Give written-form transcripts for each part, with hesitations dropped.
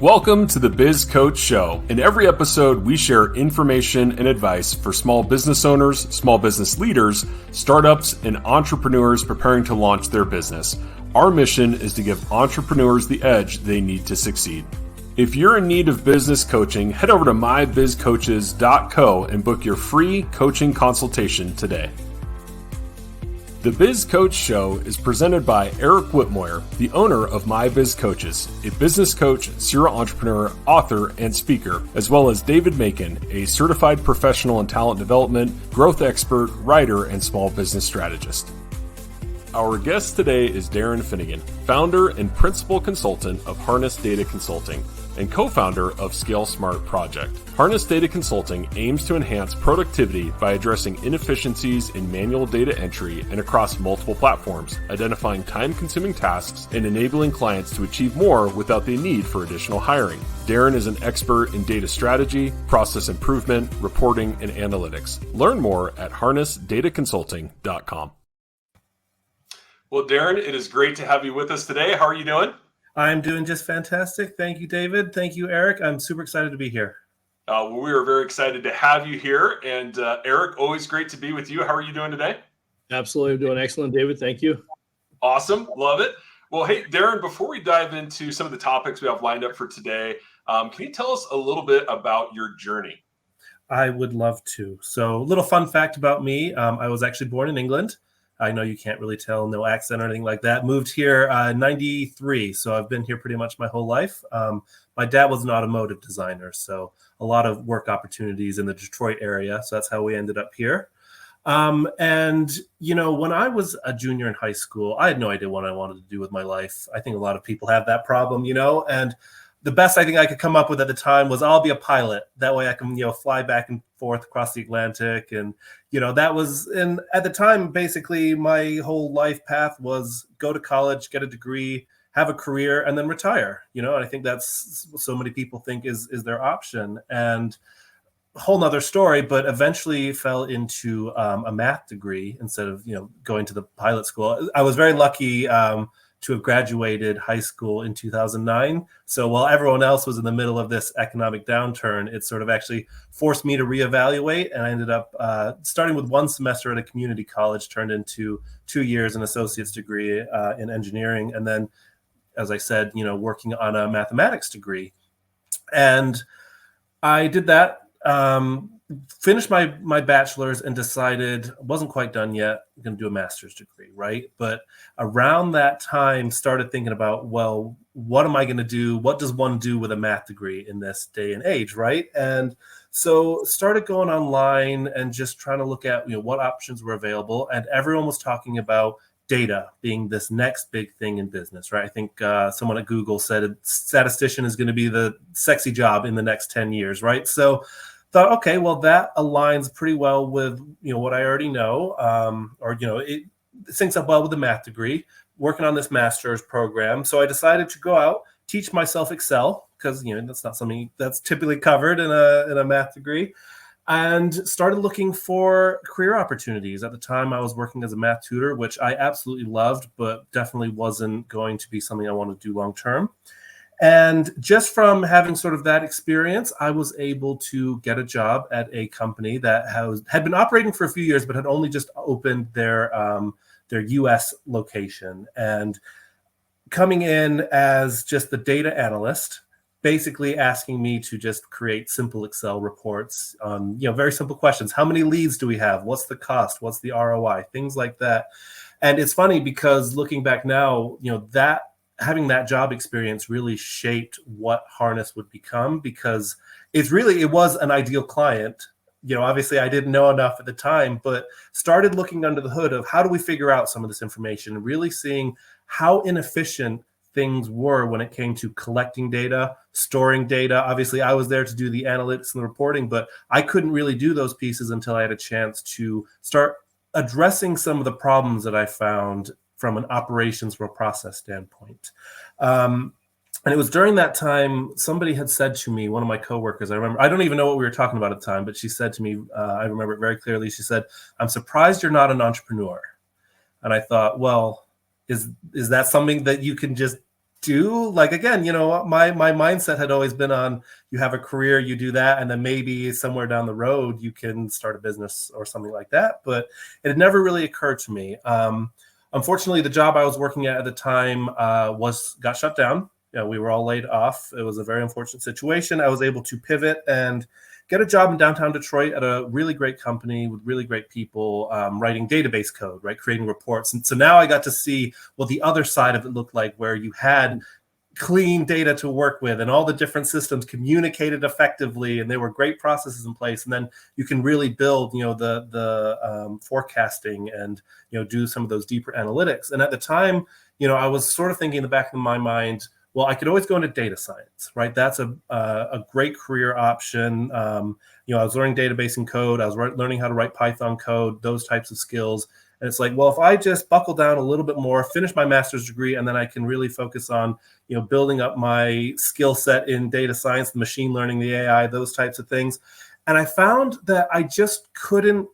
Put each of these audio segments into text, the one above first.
Welcome to the Biz Coach Show. In every episode, we share information and advice for small business owners, small business leaders, startups, and entrepreneurs preparing to launch their business. Our mission is to give entrepreneurs the edge they need to succeed. If you're in need of business coaching, head over to mybizcoaches.co and book your free coaching consultation today. The Biz Coach Show is presented by Eric Whitmoyer, the owner of My Biz Coaches, a business coach, serial entrepreneur, author, and speaker, as well as David Macon, a certified professional in talent development, growth expert, writer, and small business strategist. Our guest today is Darren Finnigan, founder and principal consultant of Harness Data Consulting and co-founder of Scale Smart Project. Harness Data Consulting aims to enhance productivity by addressing inefficiencies in manual data entry and across multiple platforms, identifying time-consuming tasks and enabling clients to achieve more without the need for additional hiring. Darren is an expert in data strategy, process improvement, reporting, and analytics. Learn more at harnessdataconsulting.com. Well, Darren, it is great to have you with us today. How are you doing? I'm doing just fantastic. Thank you, David. Thank you, Eric. I'm super excited to be here. We are very excited to have you here. And Eric, always great to be with you. How are you doing today? Absolutely. I'm doing excellent, David. Thank you. Awesome. Love it. Well, hey, Darren, before we dive into some of the topics we have lined up for today, can you tell us a little bit about your journey? I would love to. So a little fun fact about me. I was actually born in England. I know you can't really tell, no accent or anything like that. Moved here 93, so I've been here pretty much my whole life. My dad was an automotive designer, so a lot of work opportunities in the Detroit area. So that's how we ended up here. And, you know, when I was a junior in high school, I had no idea what I wanted to do with my life. I think a lot of people have that problem, you know, and the best I think I could come up with at the time was I'll be a pilot. That way I can, you know, fly back and forth across the Atlantic. And, you know, that was, and at the time, basically my whole life path was go to college, get a degree, have a career, and then retire, you know, and I think that's so many people think is their option. And a whole nother story, but eventually fell into a math degree instead of, you know, going to the pilot school. I was very lucky to have graduated high school in 2009. So while everyone else was in the middle of this economic downturn, it sort of actually forced me to reevaluate. And I ended up starting with one semester at a community college, turned into 2 years, an associate's degree in engineering. And then, as I said, you know, working on a mathematics degree. And I did that, finished my bachelor's and decided I wasn't quite done yet. I'm going to do a master's degree, right? But around that time, started thinking about, well, what am I going to do? What does one do with a math degree in this day and age, right? And so started going online and just trying to look at, you know, what options were available. And everyone was talking about data being this next big thing in business, right? I think someone at Google said a statistician is going to be the sexy job in the next 10 years, right? So thought, okay, well, that aligns pretty well with, you know, what I already know, or, you know, it syncs up well with the math degree, working on this master's program. So I decided to go out, teach myself Excel, because, you know, that's not something that's typically covered in a math degree, and started looking for career opportunities. At the time, I was working as a math tutor, which I absolutely loved, but definitely wasn't going to be something I wanted to do long term. And just from having sort of that experience, I was able to get a job at a company that had been operating for a few years, but had only just opened their U.S. location. And coming in as just the data analyst, basically asking me to just create simple Excel reports on, you know, very simple questions. How many leads do we have? What's the cost? What's the ROI? Things like that. And it's funny because looking back now, you know, that having that job experience really shaped what Harness would become, because it was an ideal client. You know, obviously I didn't know enough at the time, but started looking under the hood of how do we figure out some of this information and really seeing how inefficient things were when it came to collecting data, storing data. Obviously I was there to do the analytics and the reporting, but I couldn't really do those pieces until I had a chance to start addressing some of the problems that I found from an operations or process standpoint. And it was during that time, somebody had said to me, one of my coworkers, I don't even know what we were talking about at the time, but she said to me, I remember it very clearly. She said, "I'm surprised you're not an entrepreneur." And I thought, well, is that something that you can just do. Like, again, my mindset had always been on, you have a career, you do that, and then maybe somewhere down the road you can start a business or something like that. But it had never really occurred to me. Unfortunately, the job I was working at the time got shut down. We were all laid off. It was a very unfortunate situation. I was able to pivot and get a job in downtown Detroit at a really great company with really great people, writing database code, right, creating reports. And so now I got to see what the other side of it looked like, where you had clean data to work with and all the different systems communicated effectively, and there were great processes in place. And then you can really build, the forecasting and, do some of those deeper analytics. And at the time, I was sort of thinking in the back of my mind, well, I could always go into data science, right? That's a great career option. I was learning database and code. I was learning how to write Python code, those types of skills. And it's like, well, if I just buckle down a little bit more, finish my master's degree, and then I can really focus on, building up my skill set in data science, the machine learning, the AI, those types of things. And I found that I just couldn't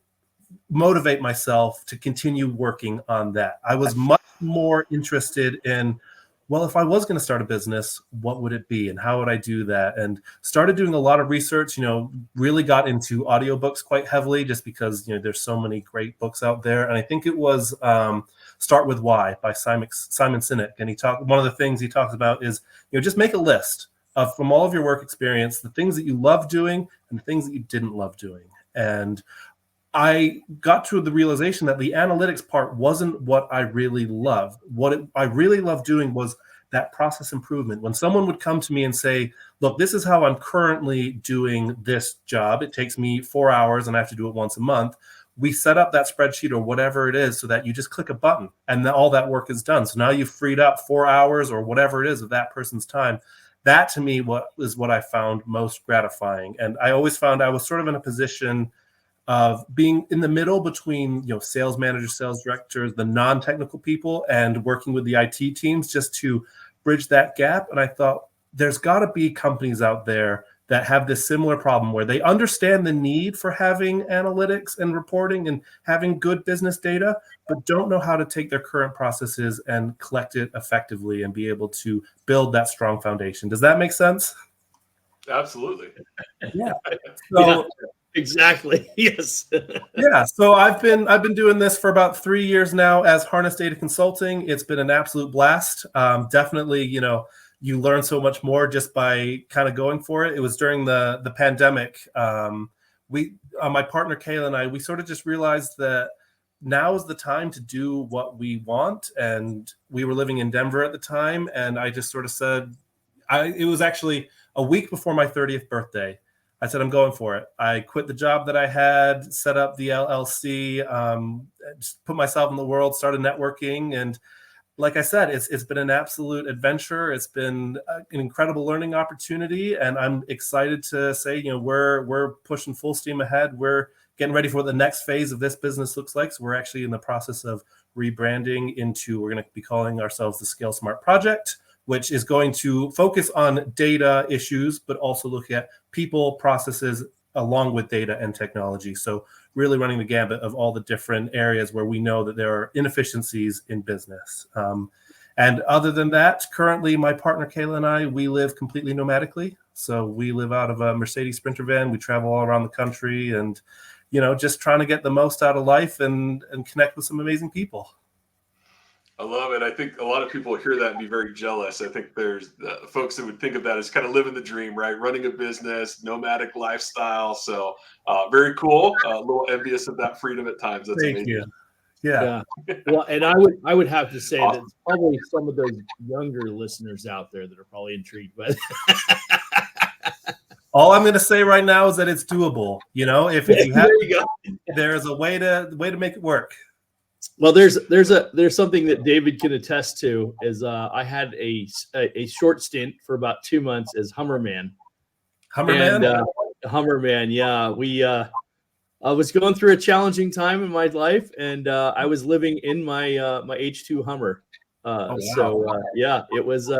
motivate myself to continue working on that. I was much more interested in, well, if I was going to start a business, what would it be and how would I do that? And started doing a lot of research, really got into audiobooks quite heavily just because, there's so many great books out there. And I think it was Start With Why by Simon Sinek. And one of the things he talks about is, just make a list of, from all of your work experience, the things that you love doing and the things that you didn't love doing. And I got to the realization that the analytics part wasn't what I really loved. I really loved doing was that process improvement. When someone would come to me and say, look, this is how I'm currently doing this job. It takes me 4 hours and I have to do it once a month. We set up that spreadsheet or whatever it is so that you just click a button and then all that work is done. So now you've freed up 4 hours or whatever it is of that person's time. That to me is what I found most gratifying. And I always found I was sort of in a position of being in the middle between, sales managers, sales directors, the non-technical people, and working with the IT teams just to bridge that gap. And I thought there's got to be companies out there that have this similar problem where they understand the need for having analytics and reporting and having good business data, but don't know how to take their current processes and collect it effectively and be able to build that strong foundation. Does that make sense? Absolutely. Yeah. So, exactly. Yes. Yeah. So I've been doing this for about 3 years now as Harness Data Consulting. It's been an absolute blast. Definitely, you learn so much more just by kind of going for it. It was during the pandemic. My partner Kayla and I, we sort of just realized that now is the time to do what we want. And we were living in Denver at the time. And I just sort of said, it was actually a week before my 30th birthday. I said, I'm going for it. I quit the job that I had, set up the LLC, just put myself in the world, started networking. And like I said, it's been an absolute adventure. It's been an incredible learning opportunity. And I'm excited to say, we're pushing full steam ahead. We're getting ready for what the next phase of this business looks like. So we're actually in the process of rebranding we're going to be calling ourselves the Scale Smart Project, which is going to focus on data issues, but also look at people, processes, along with data and technology. So really running the gambit of all the different areas where we know that there are inefficiencies in business. And other than that, currently my partner Kayla and I, we live completely nomadically. So we live out of a Mercedes Sprinter van. We travel all around the country and, just trying to get the most out of life and connect with some amazing people. I love it. I think a lot of people hear that and be very jealous. I think there's folks that would think of that as kind of living the dream, right? Running a business, nomadic lifestyle. So very cool. A little envious of that freedom at times. That's Thank amazing. you. Yeah. Well, and I would have to say that probably some of those younger listeners out there that are probably intrigued by that. All I'm going to say right now is that it's doable. If you have, there you go. There's a way to make it work. Well, there's something that David can attest to. Is I had a short stint for about 2 months as Hummerman. Hummerman, yeah. I was going through a challenging time in my life, and I was living in my H2 Hummer. Wow. So it was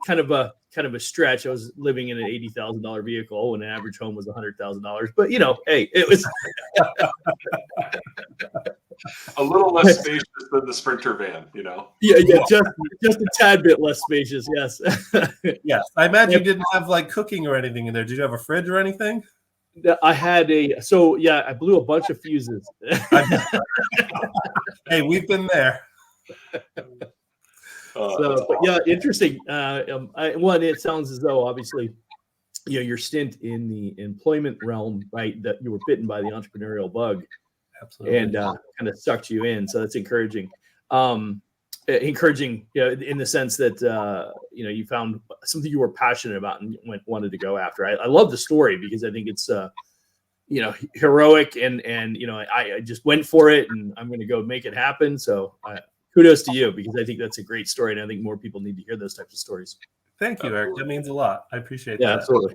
kind of a stretch. I was living in an $80,000 vehicle, and an average home was $100,000. But hey, it was. A little less spacious than the Sprinter van, you know? Yeah, just a tad bit less spacious, yes. Yes. I imagine you didn't have like cooking or anything in there. Did you have a fridge or anything? I had I blew a bunch of fuses. Hey, we've been there. But yeah, interesting. One, it sounds as though obviously, your stint in the employment realm, right, that you were bitten by the entrepreneurial bug. Absolutely. And kind of sucked you in. So that's encouraging. Encouraging, in the sense that you found something you were passionate about and wanted to go after. I love the story because I think it's heroic and I just went for it and I'm going to go make it happen. So kudos to you, because I think that's a great story, and I think more people need to hear those types of stories. Thank you, Eric. That means a lot. I appreciate that. Yeah, absolutely.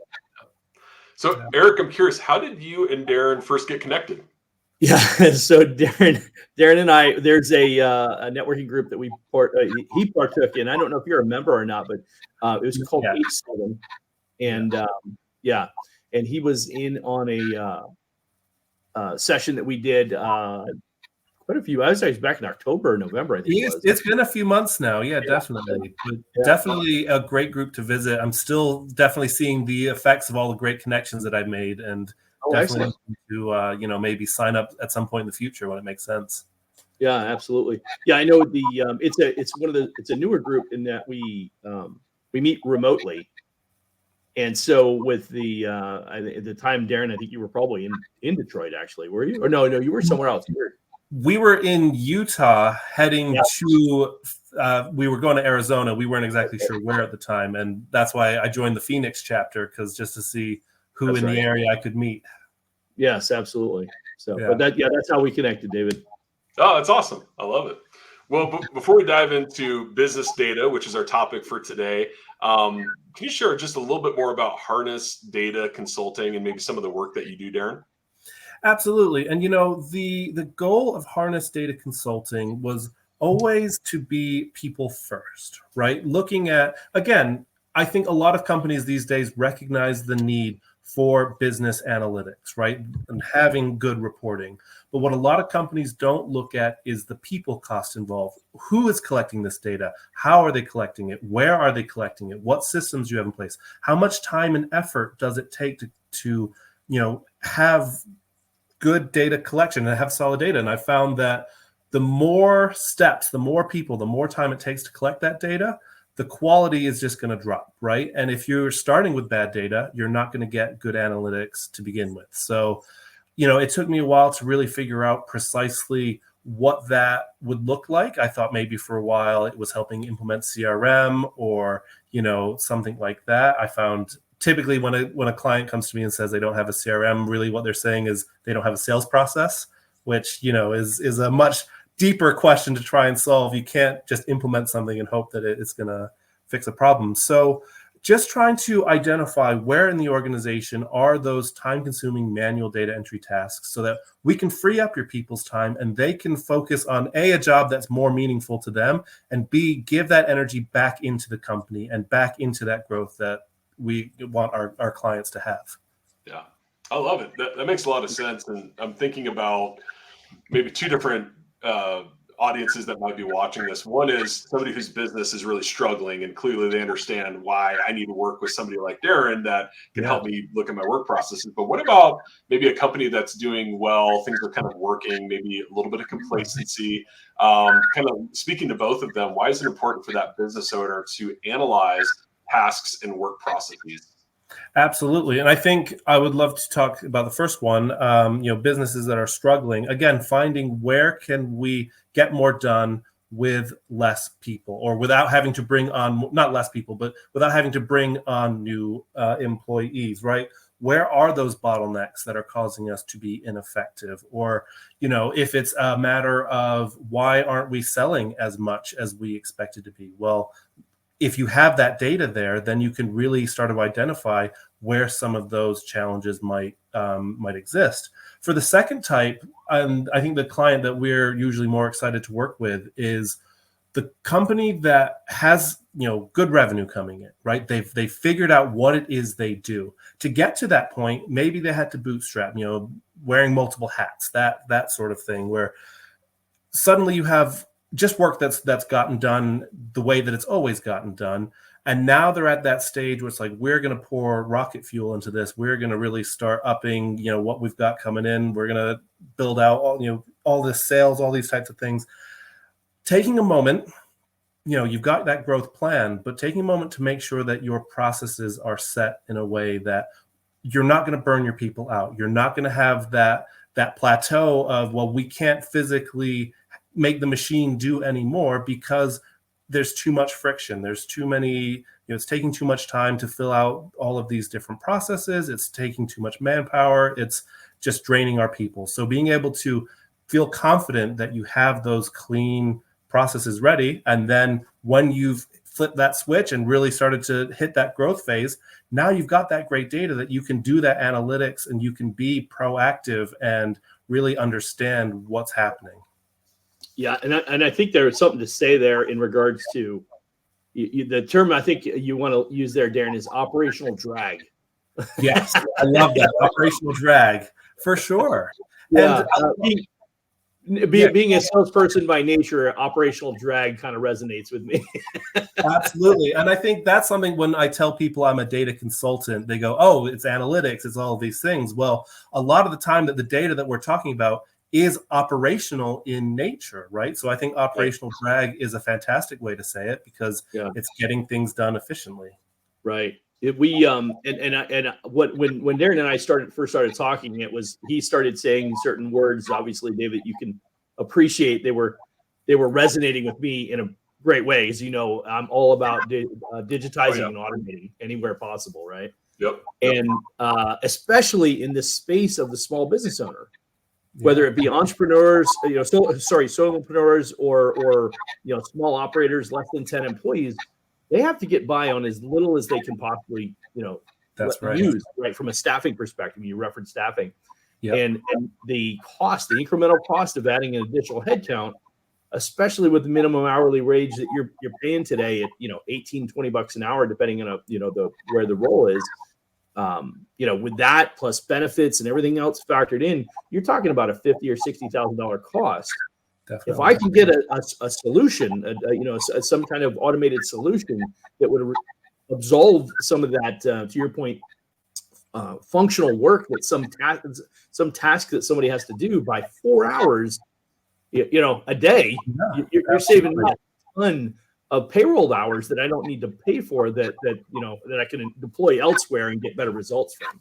So, Eric, I'm curious, how did you and Darren first get connected? Yeah, so Darren and I, there's a networking group that he partook in. I don't know if you're a member or not, but it was called H7, and and he was in on a session that we did quite a few. I was actually back in October or November, I think. It's been a few months now. Yeah, definitely. Definitely a great group to visit. I'm still definitely seeing the effects of all the great connections that I've made, and definitely to maybe sign up at some point in the future when it makes sense. Yeah, absolutely. Yeah, I know it's a newer group in that we meet remotely. And so with at the time, Darren, I think you were probably in Detroit, actually, were you? Or no, you were somewhere else. We were in Utah heading to, we were going to Arizona. We weren't exactly sure where at the time. And that's why I joined the Phoenix chapter, because just to see who the area I could meet. Yes, absolutely. So, but that's how we connected, David. Oh, that's awesome. I love it. Well, before we dive into business data, which is our topic for today, can you share just a little bit more about Harness Data Consulting and maybe some of the work that you do, Darren? Absolutely. And, the goal of Harness Data Consulting was always to be people first, right? Looking at, again, I think a lot of companies these days recognize the need for business analytics, right? And having good reporting. But what a lot of companies don't look at is the people cost involved. Who is collecting this data? How are they collecting it? Where are they collecting it? What systems do you have in place? How much time and effort does it take to have good data collection and have solid data? And I found that the more steps, the more people, the more time it takes to collect that data, the quality is just going to drop, right? And if you're starting with bad data, you're not going to get good analytics to begin with. So, it took me a while to really figure out precisely what that would look like. I thought maybe for a while it was helping implement CRM or, something like that. I found typically when a client comes to me and says they don't have a CRM, really what they're saying is they don't have a sales process, which, is a much deeper question to try and solve. You can't just implement something and hope that it's going to fix a problem. So just trying to identify where in the organization are those time-consuming manual data entry tasks so that we can free up your people's time and they can focus on a job that's more meaningful to them, and B, give that energy back into the company and back into that growth that we want our clients to have. Yeah, I love it. That makes a lot of sense. And I'm thinking about maybe two different audiences that might be watching this. One is somebody whose business is really struggling, and clearly they understand why I need to work with somebody like Darren that can help me look at my work processes. But what about maybe a company that's doing well, things are kind of working, maybe a little bit of complacency, kind of speaking to both of them, why is it important for that business owner to analyze tasks and work processes? Absolutely. And I think I would love to talk about the first one, businesses that are struggling. Again, finding where can we get more done with less people, or without having to bring on, not less people, but without having to bring on new employees, right? Where are those bottlenecks that are causing us to be ineffective? Or, if it's a matter of why aren't we selling as much as we expected to be? Well, if you have that data there, then you can really start to identify where some of those challenges might exist. For the second type, and I think the client that we're usually more excited to work with is the company that has good revenue coming in, right? They've figured out what it is they do. To get to that point, maybe they had to bootstrap, wearing multiple hats, that sort of thing, where suddenly you have just work that's gotten done the way that it's always gotten done. And now they're at that stage where it's like, we're going to pour rocket fuel into this. We're going to really start upping, what we've got coming in. We're going to build out all this sales, all these types of things. Taking a moment, you've got that growth plan, but taking a moment to make sure that your processes are set in a way that you're not going to burn your people out. You're not going to have that plateau of, well, we can't physically make the machine do anymore because there's too much friction. There's too many, it's taking too much time to fill out all of these different processes. It's taking too much manpower. It's just draining our people. So being able to feel confident that you have those clean processes ready, and then when you've flipped that switch and really started to hit that growth phase, now you've got that great data that you can do that analytics and you can be proactive and really understand what's happening. Yeah, and I think there's something to say there in regards to the term I think you want to use there, Darren, is operational drag. Yes, I love that. Operational drag, for sure. Yeah, and being a salesperson by nature, operational drag kind of resonates with me. Absolutely. And I think that's something when I tell people I'm a data consultant, they go, oh, it's analytics, it's all of these things. Well, a lot of the time that the data that we're talking about is operational in nature, right? So I think operational drag is a fantastic way to say it because it's getting things done efficiently. Right. When Darren and I first started talking, he started saying certain words. Obviously, David, you can appreciate they were resonating with me in a great way. As you know, I'm all about digitizing and automating anywhere possible, right? Yep. And especially in the space of the small business owner. Whether it be entrepreneurs, solopreneurs or small operators, less than 10 employees, they have to get by on as little as they can possibly, that's right. use, right? From a staffing perspective, you reference staffing. Yep. And the incremental cost of adding an additional headcount, especially with the minimum hourly wage that you're paying today at, $18-20 an hour, depending on where the role is. With that plus benefits and everything else factored in, you're talking about a $50,000 or $60,000 cost. Definitely. If I can get a solution, some kind of automated solution that would absolve some of that, to your point, functional work that some task that somebody has to do by 4 hours, a day, you're saving a ton of payroll hours that I don't need to pay for that I can deploy elsewhere and get better results from.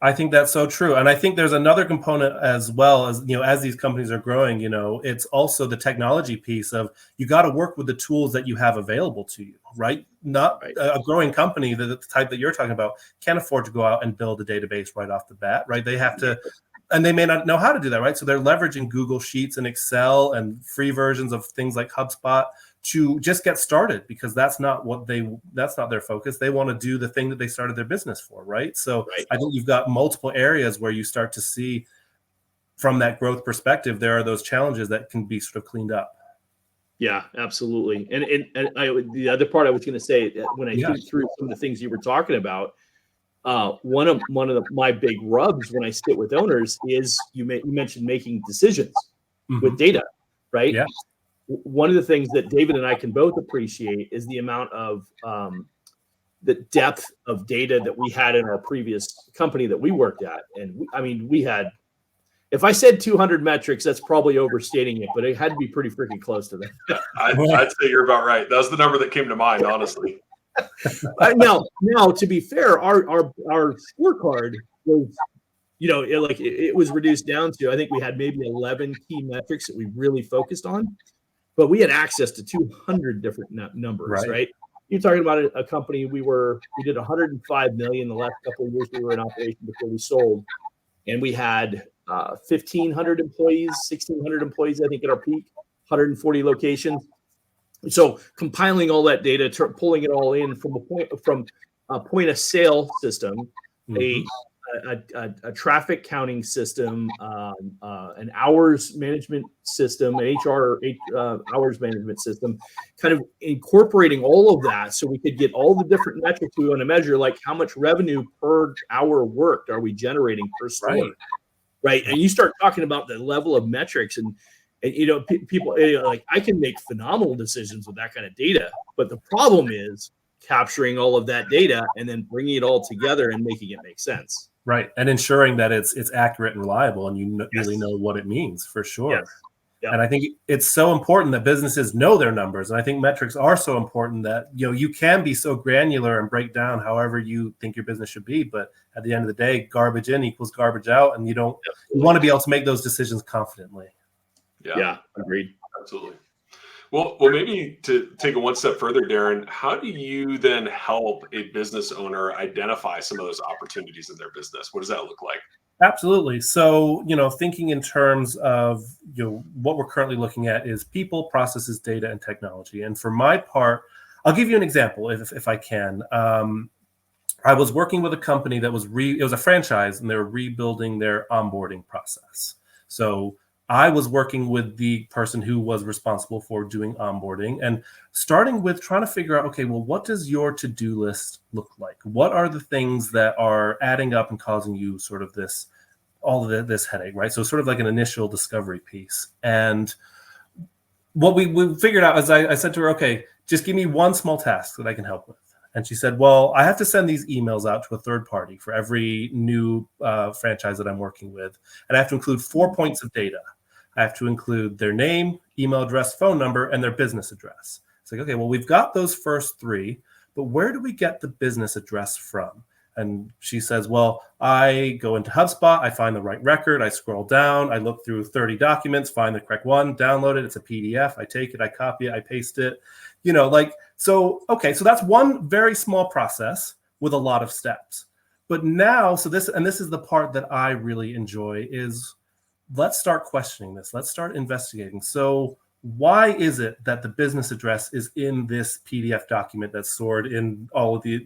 I think that's so true. And I think there's another component as well as these companies are growing, it's also the technology piece of you got to work with the tools that you have available to you, right? Not right. A growing company, the type that you're talking about, can't afford to go out and build a database right off the bat, right? They have to, and they may not know how to do that, right? So they're leveraging Google Sheets and Excel and free versions of things like HubSpot to just get started, because that's not their focus. They want to do the thing that they started their business for, right? So I think you've got multiple areas where you start to see from that growth perspective, there are those challenges that can be sort of cleaned up. Yeah, absolutely. And the other part I was going to say, when I think through some of the things you were talking about, one of my big rubs when I sit with owners is you mentioned making decisions with data, right? Yeah. One of the things that David and I can both appreciate is the amount of the depth of data that we had in our previous company that we worked at. And we had, if I said 200 metrics, that's probably overstating it, but it had to be pretty freaking close to that. I'd say you're about right. That was the number that came to mind, honestly. Now, to be fair, our scorecard was, it was reduced down to, I think we had maybe 11 key metrics that we really focused on. But we had access to 200 different numbers, right? You're talking about a company, we did 105 million the last couple of years we were in operation before we sold. And we had 1,500 employees, 1,600 employees, I think, at our peak, 140 locations. So compiling all that data, pulling it all in from a point of sale system, a traffic counting system, an hours management system, an HR hours management system, kind of incorporating all of that so we could get all the different metrics we want to measure, like how much revenue per hour worked are we generating per store, right? And you start talking about the level of metrics, and And, people like, I can make phenomenal decisions with that kind of data, but the problem is capturing all of that data and then bringing it all together and making it make sense. Right. And ensuring that it's accurate and reliable, and you Yes. really know what it means for sure. Yes. Yep. And I think it's so important that businesses know their numbers. And I think metrics are so important that, you can be so granular and break down however you think your business should be. But at the end of the day, garbage in equals garbage out. And you want to be able to make those decisions confidently. Yeah. Agreed. Absolutely. Well, maybe to take it one step further, Darren, how do you then help a business owner identify some of those opportunities in their business? What does that look like? Absolutely. So, thinking in terms of, what we're currently looking at is people, processes, data, and technology. And for my part, I'll give you an example if I can. I was working with a company that it was a franchise, and they were rebuilding their onboarding process. So I was working with the person who was responsible for doing onboarding and starting with trying to figure out, okay, well, what does your to-do list look like? What are the things that are adding up and causing you sort of this headache, right? So sort of like an initial discovery piece. And what we figured out is I said to her, okay, just give me one small task that I can help with. And she said, well, I have to send these emails out to a third party for every new franchise that I'm working with. And I have to include 4 points of data. I have to include their name, email address, phone number, and their business address. It's like, okay, well, we've got those first 3, but where do we get the business address from? And she says, well, I go into HubSpot, I find the right record, I scroll down, I look through 30 documents, find the correct one, download it, it's a PDF, I take it, I copy it, I paste it, so that's one very small process with a lot of steps. But now, this is the part that I really enjoy is, let's start questioning this. Let's start investigating. So why is it that the business address is in this PDF document that's stored in all of the,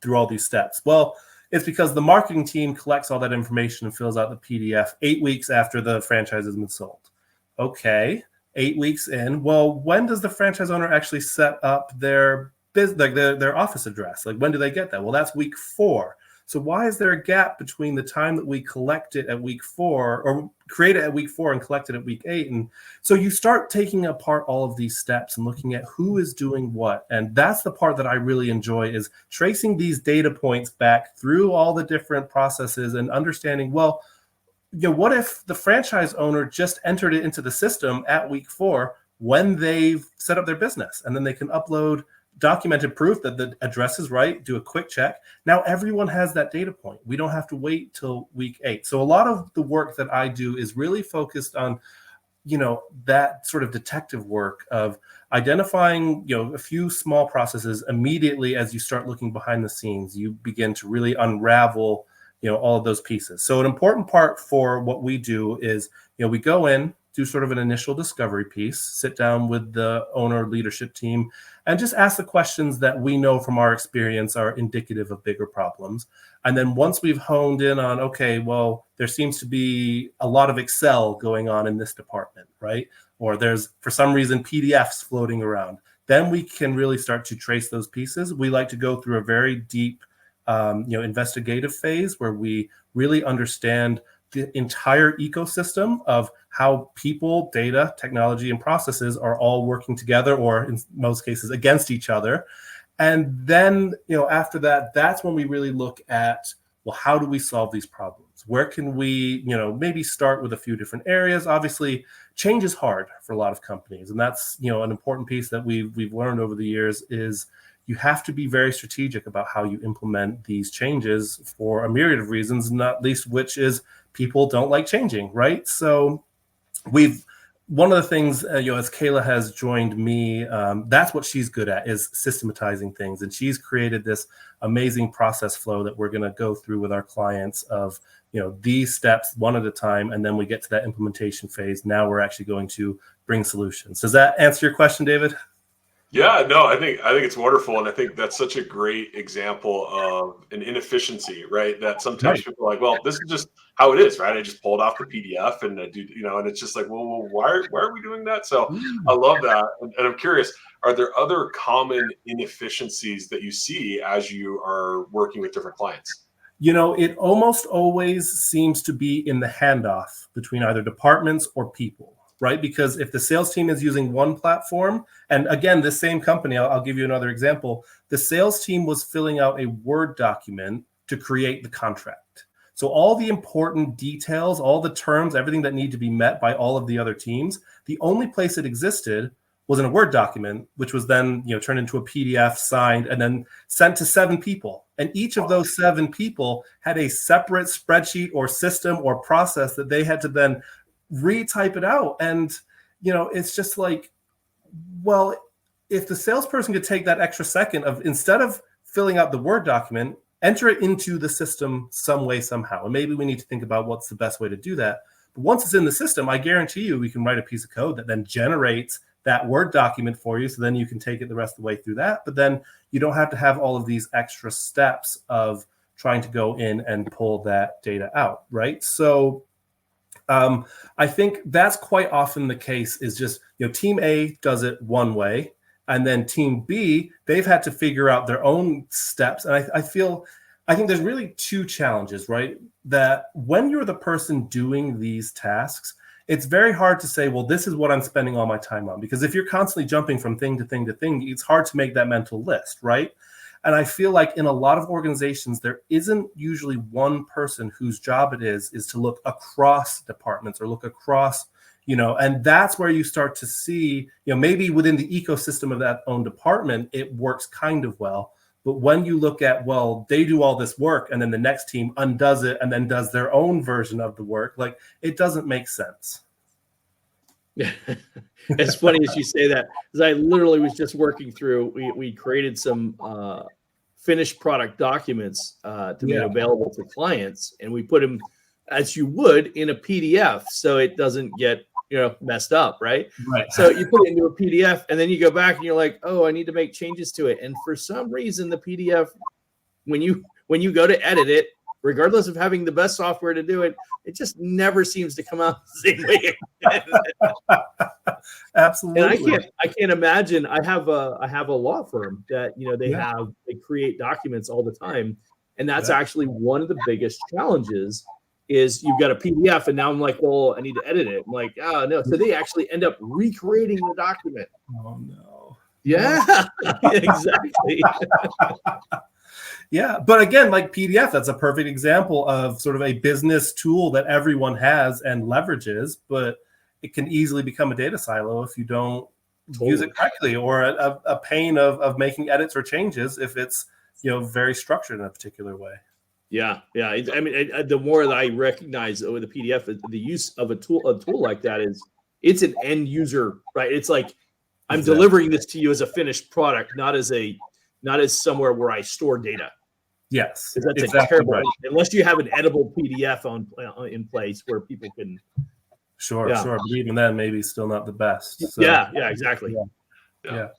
through all these steps? Well, it's because the marketing team collects all that information and fills out the PDF 8 weeks after the franchise has been sold. Okay, 8 weeks in. Well, when does the franchise owner actually set up their their office address? Like, when do they get that? Well, that's week 4. So why is there a gap between the time that we collect it at week 4 or create it at week 4 and collect it at week 8? And so you start taking apart all of these steps and looking at who is doing what. And that's the part that I really enjoy, is tracing these data points back through all the different processes and understanding, well, what if the franchise owner just entered it into the system at week 4 when they've set up their business, and then they can upload documented proof that the address is right, do a quick check. Now everyone has that data point. We don't have to wait till week 8. So a lot of the work that I do is really focused on, that sort of detective work of identifying, a few small processes. Immediately as you start looking behind the scenes, you begin to really unravel, all of those pieces. So an important part for what we do is, we go in, do sort of an initial discovery piece, sit down with the owner leadership team, and just ask the questions that we know from our experience are indicative of bigger problems. And then once we've honed in on, okay, well, there seems to be a lot of Excel going on in this department, right? Or there's, for some reason, PDFs floating around. Then we can really start to trace those pieces. We like to go through a very deep, investigative phase where we really understand the entire ecosystem of how people, data, technology, and processes are all working together, or in most cases against each other. And then, after that, that's when we really look at, well, how do we solve these problems? Where can we, maybe start with a few different areas? Obviously, change is hard for a lot of companies. And that's, an important piece that we've learned over the years is you have to be very strategic about how you implement these changes for a myriad of reasons, not least which is people don't like changing, right? So one of the things, as Kayla has joined me, that's what she's good at, is systematizing things. And she's created this amazing process flow that we're going to go through with our clients of, these steps one at a time. And then we get to that implementation phase. Now we're actually going to bring solutions. Does that answer your question, David? Yeah, no, I think it's wonderful. And I think that's such a great example of an inefficiency, right? That sometimes people are like, well, this is just how it is, right? I just pulled off the PDF and I do, and it's just like, well, why are we doing that? So I love that. And I'm curious, are there other common inefficiencies that you see as you are working with different clients? It almost always seems to be in the handoff between either departments or people. right? Because if the sales team is using one platform, and again, the same company, I'll give you another example. The sales team was filling out a Word document to create the contract. So all the important details, all the terms, everything that need to be met by all of the other teams, the only place it existed was in a Word document, which was then turned into a PDF, signed, and then sent to 7 people. And each of those 7 people had a separate spreadsheet or system or process that they had to then retype it out. And it's just like, well, if the salesperson could take that extra second of, instead of filling out the Word document, enter it into the system some way, somehow. And maybe we need to think about what's the best way to do that. But once it's in the system, I guarantee you we can write a piece of code that then generates that Word document for you. So then you can take it the rest of the way through that. But then you don't have to have all of these extra steps of trying to go in and pull that data out, right? So I think that's quite often the case, is just, team A does it one way, and then team B, they've had to figure out their own steps. And I think there's really 2 challenges, right? That when you're the person doing these tasks, it's very hard to say, well, this is what I'm spending all my time on. Because if you're constantly jumping from thing to thing to thing, it's hard to make that mental list, right? And I feel like in a lot of organizations, there isn't usually one person whose job it is to look across departments or look across, and that's where you start to see, maybe within the ecosystem of that own department, it works kind of well. But when you look at, well, they do all this work and then the next team undoes it and then does their own version of the work, like, it doesn't make sense. It's funny as you say that, because I literally was just working through, we created some finished product documents to be available to clients, and we put them, as you would, in a PDF so it doesn't get messed up, right? So you put it into a PDF and then you go back and you're like, oh, I need to make changes to it. And for some reason, the PDF, when you go to edit it, regardless of having the best software to do it, it just never seems to come out the same way. Absolutely. And I can't imagine. I have a law firm that they create documents all the time, and that's actually one of the biggest challenges. Is you've got a PDF, and now I'm like, well, I need to edit it. I'm like, oh no. So they actually end up recreating the document. Oh no. Yeah, exactly. Yeah, but again, like PDF, that's a perfect example of sort of a business tool that everyone has and leverages, but it can easily become a data silo if you don't use it correctly, or a pain of making edits or changes if it's very structured in a particular way. Yeah. I mean, the more that I recognize with the PDF, the use of a tool like that is, it's an end user, right? It's like, I'm delivering this to you as a finished product, not as somewhere where I store data. Yes, that's exactly terrible. Right. Unless you have an edible PDF in place where people can. Sure. But even then, maybe still not the best. So, yeah, exactly. Yeah.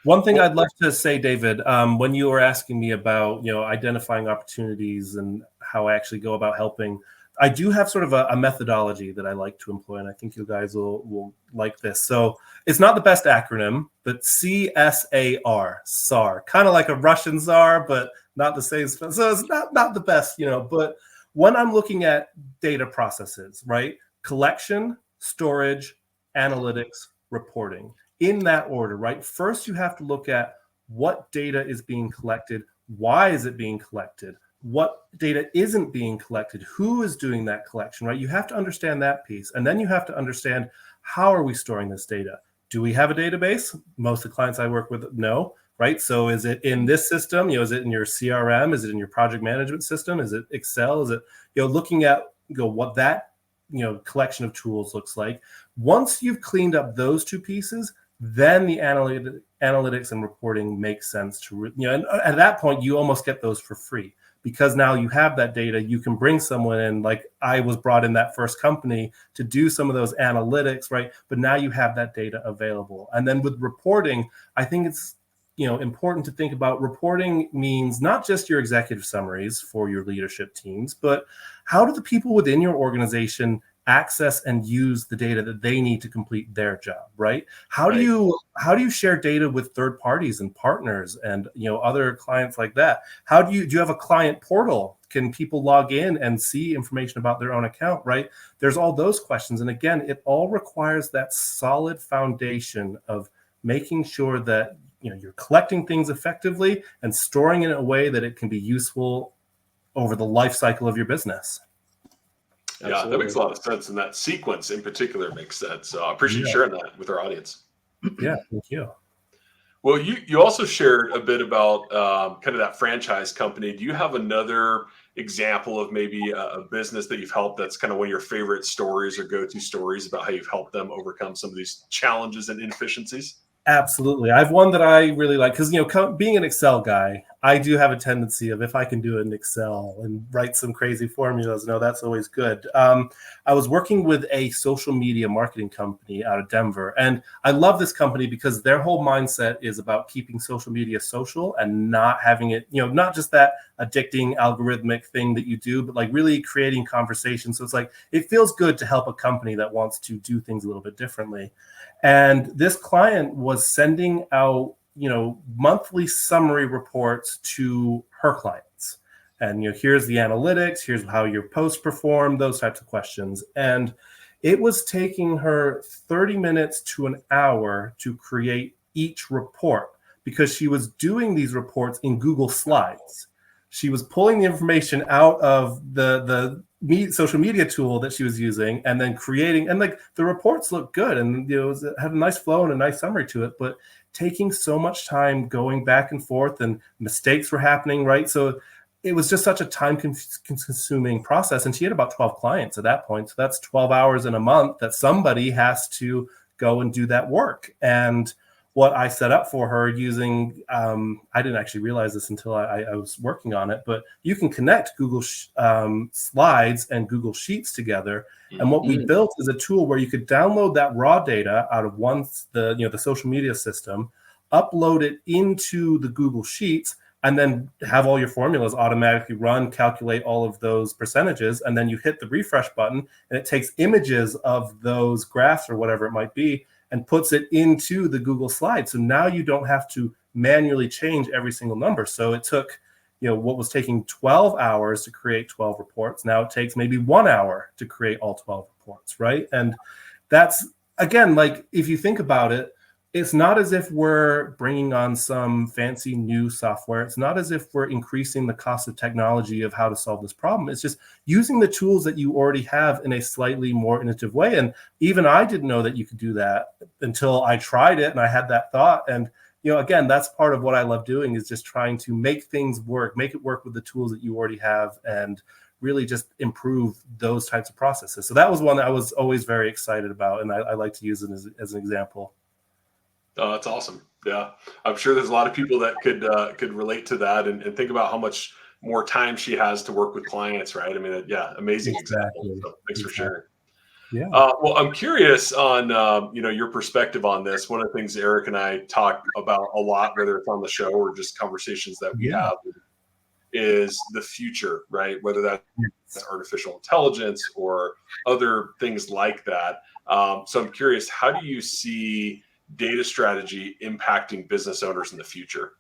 One thing I'd love to say, David, when you were asking me about, identifying opportunities and how I actually go about helping, I do have sort of a methodology that I like to employ, and I think you guys will like this. So it's not the best acronym, but CSAR, SAR, kind of like a Russian czar, but not the same. So it's not the best, but when I'm looking at data processes, right? Collection, storage, analytics, reporting. In that order, right? First, you have to look at what data is being collected. Why is it being collected? What data isn't being collected? Who is doing that collection, right? You have to understand that piece. And then you have to understand, how are we storing this data? Do we have a database? Most of the clients I work with, no, right? So is it in this system? Is it in your CRM? Is it in your project management system? Is it Excel? Is it, looking at, what that, collection of tools looks like. Once you've cleaned up those 2 pieces, then the analytics and reporting makes sense to, and at that point, you almost get those for free, because now you have that data. You can bring someone in, like I was brought in that first company to do some of those analytics, right? But now you have that data available. And then with reporting, I think it's, important to think about. Reporting means not just your executive summaries for your leadership teams, but how do the people within your organization access and use the data that they need to complete their job, right? How do you share data with third parties and partners and other clients like that? Do you have a client portal? Can people log in and see information about their own account, right? There's all those questions. And again, it all requires that solid foundation of making sure that you're collecting things effectively and storing it in a way that it can be useful over the life cycle of your business. Yeah, that makes a lot of sense. And that sequence in particular makes sense. So I appreciate you sharing that with our audience. Yeah, thank you. Well, you also shared a bit about kind of that franchise company. Do you have another example of maybe a business that you've helped that's kind of one of your favorite stories or go-to stories about how you've helped them overcome some of these challenges and inefficiencies? Absolutely. I have one that I really like because, being an Excel guy, I do have a tendency of if I can do it in Excel and write some crazy formulas, that's always good. I was working with a social media marketing company out of Denver, and I love this company because their whole mindset is about keeping social media social and not having it, not just that addicting algorithmic thing that you do, but like really creating conversation. So it's like, it feels good to help a company that wants to do things a little bit differently. And this client was sending out, monthly summary reports to her clients. And, here's the analytics, here's how your posts perform, those types of questions. And it was taking her 30 minutes to an hour to create each report because she was doing these reports in Google Slides. She was pulling the information out of the social media tool that she was using and then creating, and like the reports looked good and it had a nice flow and a nice summary to it, but taking so much time going back and forth and mistakes were happening, right? So it was just such a time consuming process. And she had about 12 clients at that point. So that's 12 hours in a month that somebody has to go and do that work. And what I set up for her using, I didn't actually realize this until I was working on it, but you can connect Google Slides and Google Sheets together. And what we built is a tool where you could download that raw data out of the social media system, upload it into the Google Sheets, and then have all your formulas automatically run, calculate all of those percentages. And then you hit the refresh button and it takes images of those graphs or whatever it might be and puts it into the Google Slide. So now you don't have to manually change every single number. So it took, what was taking 12 hours to create 12 reports. Now it takes maybe 1 hour to create all 12 reports, right? And that's, again, like if you think about it, it's not as if we're bringing on some fancy new software. It's not as if we're increasing the cost of technology of how to solve this problem. It's just using the tools that you already have in a slightly more innovative way. And even I didn't know that you could do that until I tried it and I had that thought. And, again, that's part of what I love doing is just trying to make things work, make it work with the tools that you already have and really just improve those types of processes. So that was one that I was always very excited about. And I like to use it as an example. Oh, that's awesome. Yeah. I'm sure there's a lot of people that could relate to that and think about how much more time she has to work with clients, right? I mean, yeah, amazing example. So thanks for sharing. Yeah. Well, I'm curious on, your perspective on this. One of the things Eric and I talk about a lot, whether it's on the show or just conversations that we have, is the future, right? Whether that's artificial intelligence or other things like that. So I'm curious, how do you see data strategy impacting business owners in the future?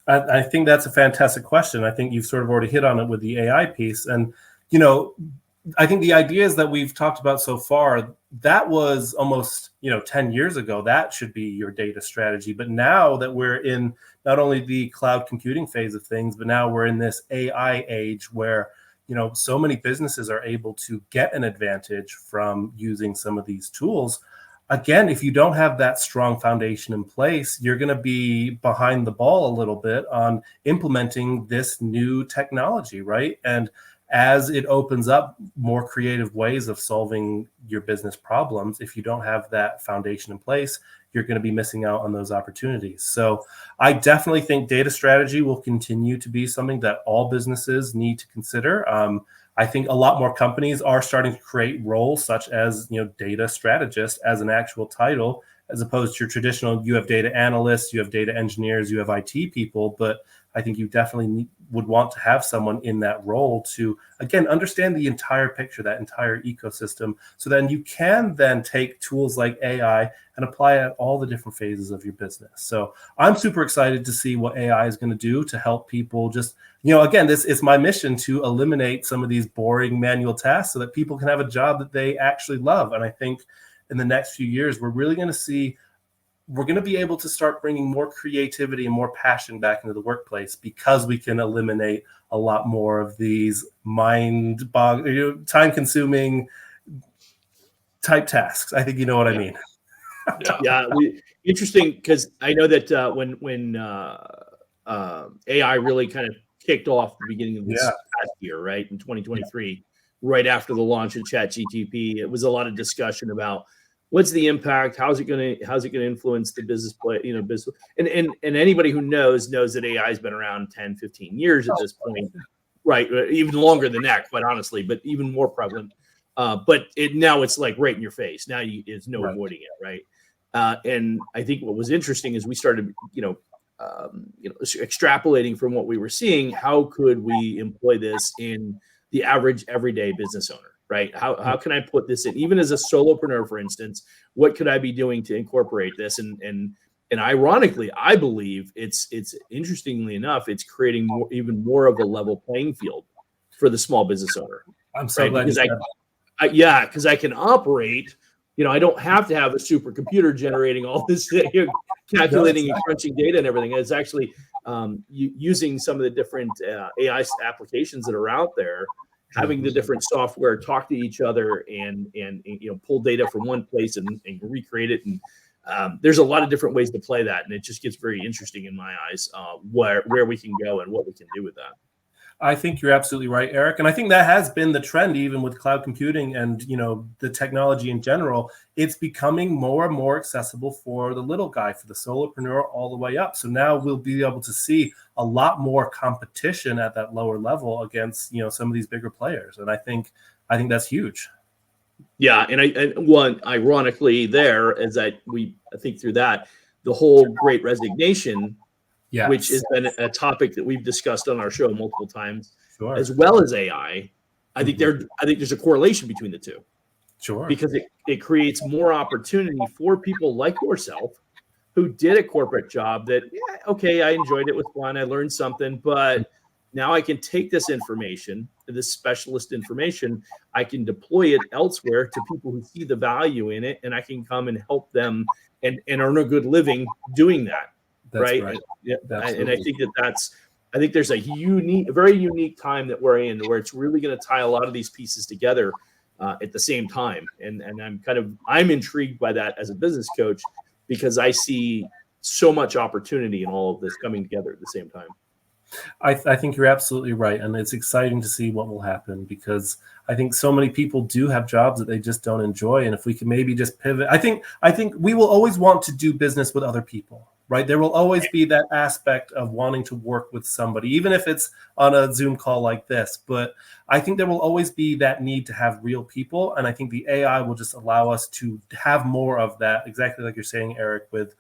I think that's a fantastic question. I think you've sort of already hit on it with the AI piece. And, I think the ideas that we've talked about so far, that was almost, 10 years ago, that should be your data strategy. But now that we're in not only the cloud computing phase of things, but now we're in this AI age where, so many businesses are able to get an advantage from using some of these tools. Again, if you don't have that strong foundation in place, you're going to be behind the ball a little bit on implementing this new technology, right? And as it opens up more creative ways of solving your business problems, if you don't have that foundation in place, you're going to be missing out on those opportunities. So I definitely think data strategy will continue to be something that all businesses need to consider. I think a lot more companies are starting to create roles such as, data strategist as an actual title. as opposed to your traditional, you have data analysts, you have data engineers, you have IT people. But I think you definitely would want to have someone in that role to, again, understand the entire picture, that entire ecosystem. So then you can then take tools like AI and apply it at all the different phases of your business. So I'm super excited to see what AI is going to do to help people just, again, this is my mission to eliminate some of these boring manual tasks so that people can have a job that they actually love. And I think in the next few years, we're going to be able to start bringing more creativity and more passion back into the workplace because we can eliminate a lot more of these time-consuming type tasks. I think you know what I mean. Interesting, because I know that when AI really kind of kicked off the beginning of this past year, right, in 2023, right after the launch of ChatGPT, it was a lot of discussion about what's the impact, how's it going to influence the business business, and anybody who knows that AI has been around 10, 15 years at this point, right? Even longer than that, quite honestly, but even more prevalent. But now it's like right in your face. Now there's no avoiding it, right? And I think what was interesting is we started, extrapolating from what we were seeing. How could we employ this in the average everyday business owner, right? How can I put this in, even as a solopreneur, for instance? What could I be doing to incorporate this? And ironically, I believe it's interestingly enough, it's creating even more of a level playing field for the small business owner. I'm so glad because because I can operate. I don't have to have a supercomputer generating all this, calculating and crunching data and everything. It's actually using some of the different AI applications that are out there, having the different software talk to each other and pull data from one place and recreate it. And there's a lot of different ways to play that, and it just gets very interesting in my eyes where we can go and what we can do with that. I think you're absolutely right, Eric. And I think that has been the trend, even with cloud computing and, the technology in general. It's becoming more and more accessible for the little guy, for the solopreneur, all the way up. So now we'll be able to see a lot more competition at that lower level against, some of these bigger players. And I think that's huge. Yeah. And one, ironically, there, as I think through that, the whole Great Resignation, which has been a topic that we've discussed on our show multiple times, as well as AI. I think there's a correlation between the two. Sure. Because it creates more opportunity for people like yourself who did a corporate job that, I enjoyed it, was fun, I learned something, but now I can take this information, this specialist information, I can deploy it elsewhere to people who see the value in it, and I can come and help them and earn a good living doing that. Right. And I think I think there's a very unique time that we're in where it's really going to tie a lot of these pieces together at the same time. And I'm intrigued by that as a business coach, because I see so much opportunity in all of this coming together at the same time. I think you're absolutely right. And it's exciting to see what will happen, because I think so many people do have jobs that they just don't enjoy. And if we can maybe just pivot, I think we will always want to do business with other people. Right. There will always be that aspect of wanting to work with somebody, even if it's on a Zoom call like this. But I think there will always be that need to have real people. And I think the AI will just allow us to have more of that, exactly like you're saying, Eric, with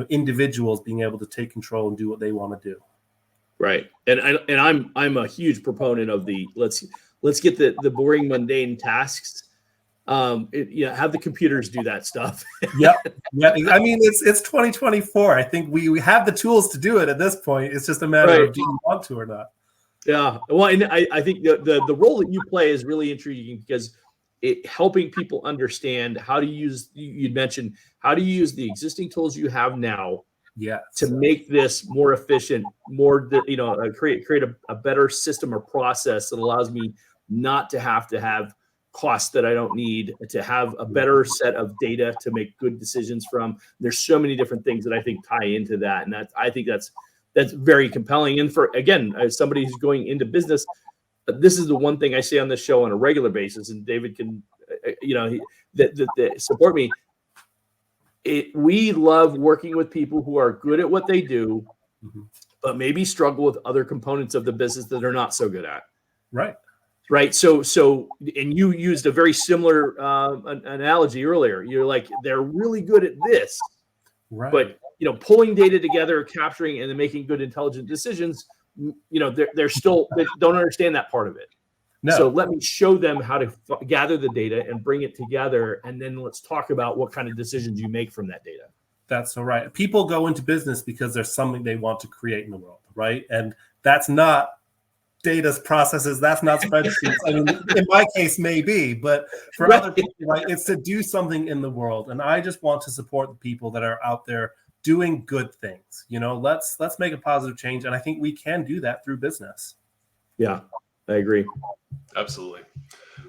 individuals being able to take control and do what they want to do. Right. And I'm a huge proponent of the let's get the boring, mundane tasks. Have the computers do that stuff. Yeah. I mean, it's 2024. I think we have the tools to do it at this point. It's just a matter of do you want to or not. Yeah. Well, and I think the role that you play is really intriguing, because helping people understand how to use, you'd mentioned how to use the existing tools you have now to make this more efficient, create a better system or process that allows me not to have costs that I don't need, to have a better set of data to make good decisions from. There's so many different things that I think tie into that. And I think that's very compelling. And for, again, as somebody who's going into business, this is the one thing I say on this show on a regular basis, and David can, that support me. We love working with people who are good at what they do, but maybe struggle with other components of the business that they're not so good at. Right. So, and you used a very similar analogy earlier. You're like, they're really good at this, Right. But, pulling data together, capturing, and then making good, intelligent decisions, they're still, they don't understand that part of it. No. So let me show them how to gather the data and bring it together. And then let's talk about what kind of decisions you make from that data. That's so right. People go into business because there's something they want to create in the world, right? And that's not data processes, that's not spreadsheets. I mean, in my case, maybe, but for other people, right, it's to do something in the world. And I just want to support the people that are out there doing good things. Let's make a positive change. And I think we can do that through business. Yeah, I agree. Absolutely.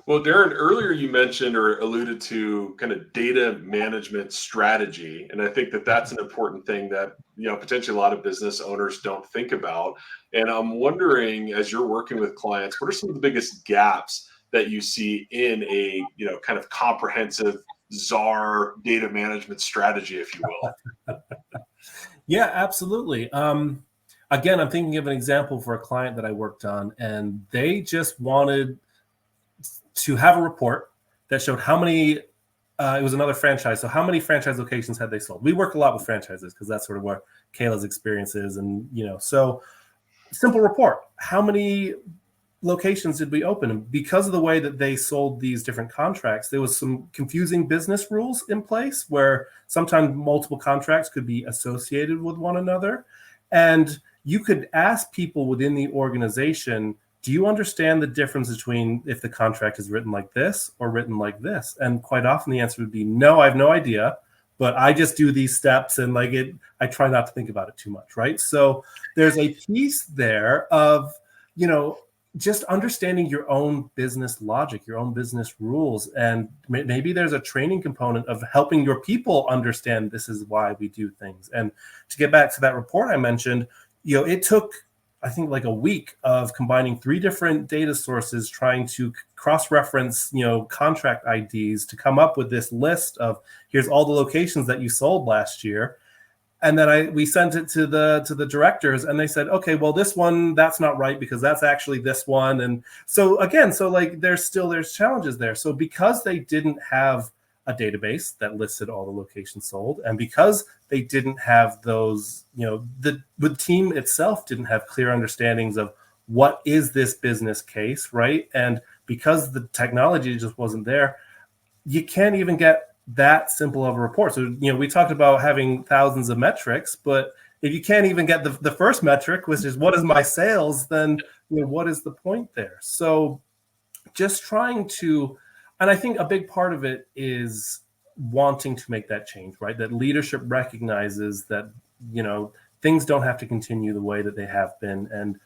Well, Darren, earlier you mentioned or alluded to kind of data management strategy. And I think that that's an important thing that, potentially a lot of business owners don't think about. And I'm wondering, as you're working with clients, what are some of the biggest gaps that you see in a, kind of comprehensive czar data management strategy, if you will? Yeah, absolutely. Again, I'm thinking of an example for a client that I worked on, and they just wanted to have a report that showed how many, it was another franchise, so how many franchise locations had they sold. We work a lot with franchises because that's sort of where Kayla's experience is. And, so simple report, how many locations did we open? And because of the way that they sold these different contracts, there was some confusing business rules in place where sometimes multiple contracts could be associated with one another. And you could ask people within the organization, do you understand the difference between if the contract is written like this or written like this? And quite often the answer would be, no, I have no idea, but I just do these steps and I try not to think about it too much, right? So there's a piece there of, just understanding your own business logic, your own business rules. And maybe there's a training component of helping your people understand this is why we do things. And to get back to that report I mentioned, it took, I think, like a week of combining 3 different data sources, trying to cross-reference, contract IDs to come up with this list of here's all the locations that you sold last year. And then we sent it to the directors, and they said, okay, well, this one, that's not right because that's actually this one. And so again, there's challenges there. So because they didn't have a database that listed all the locations sold, and because they didn't have those, the team itself didn't have clear understandings of what is this business case, right? And because the technology just wasn't there, you can't even get that simple of a report. So, we talked about having thousands of metrics, but if you can't even get the first metric, which is what is my sales, then what is the point there? So just trying to, and I think a big part of it is wanting to make that change, right? That leadership recognizes that, things don't have to continue the way that they have been, and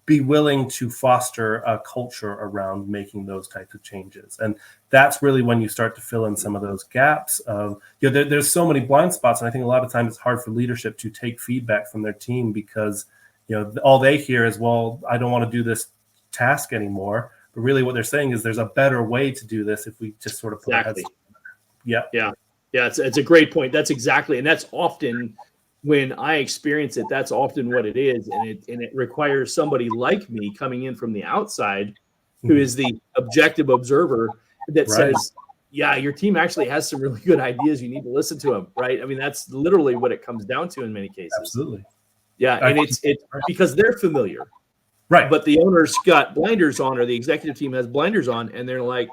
be willing to foster a culture around making those types of changes. And that's really when you start to fill in some of those gaps of, there's so many blind spots. And I think a lot of times it's hard for leadership to take feedback from their team because, all they hear is, well, I don't want to do this task anymore. But really what they're saying is there's a better way to do this if we just sort of put exactly. Yeah. It's a great point. That's exactly. And that's often when I experience it, that's often what it is. And it requires somebody like me coming in from the outside, who is the objective observer that says, yeah, your team actually has some really good ideas. You need to listen to them. Right. I mean, that's literally what it comes down to in many cases. Absolutely. Yeah. And it's because they're familiar. Right. But the owner's got blinders on, or the executive team has blinders on, and they're like,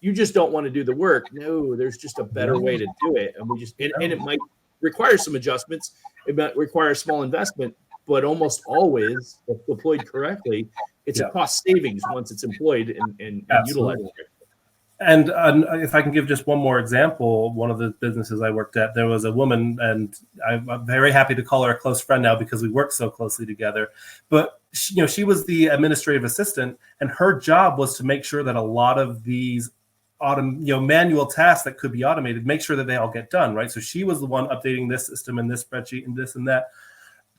you just don't want to do the work. No, there's just a better way to do it. And and it might require some adjustments. It might require small investment, but almost always, if deployed correctly, it's a cost savings once it's employed and utilized. And if I can give just one more example, one of the businesses I worked at, there was a woman, and I'm very happy to call her a close friend now because we work so closely together. But she was the administrative assistant, and her job was to make sure that a lot of these manual tasks that could be automated, make sure that they all get done, right? So she was the one updating this system and this spreadsheet and this and that.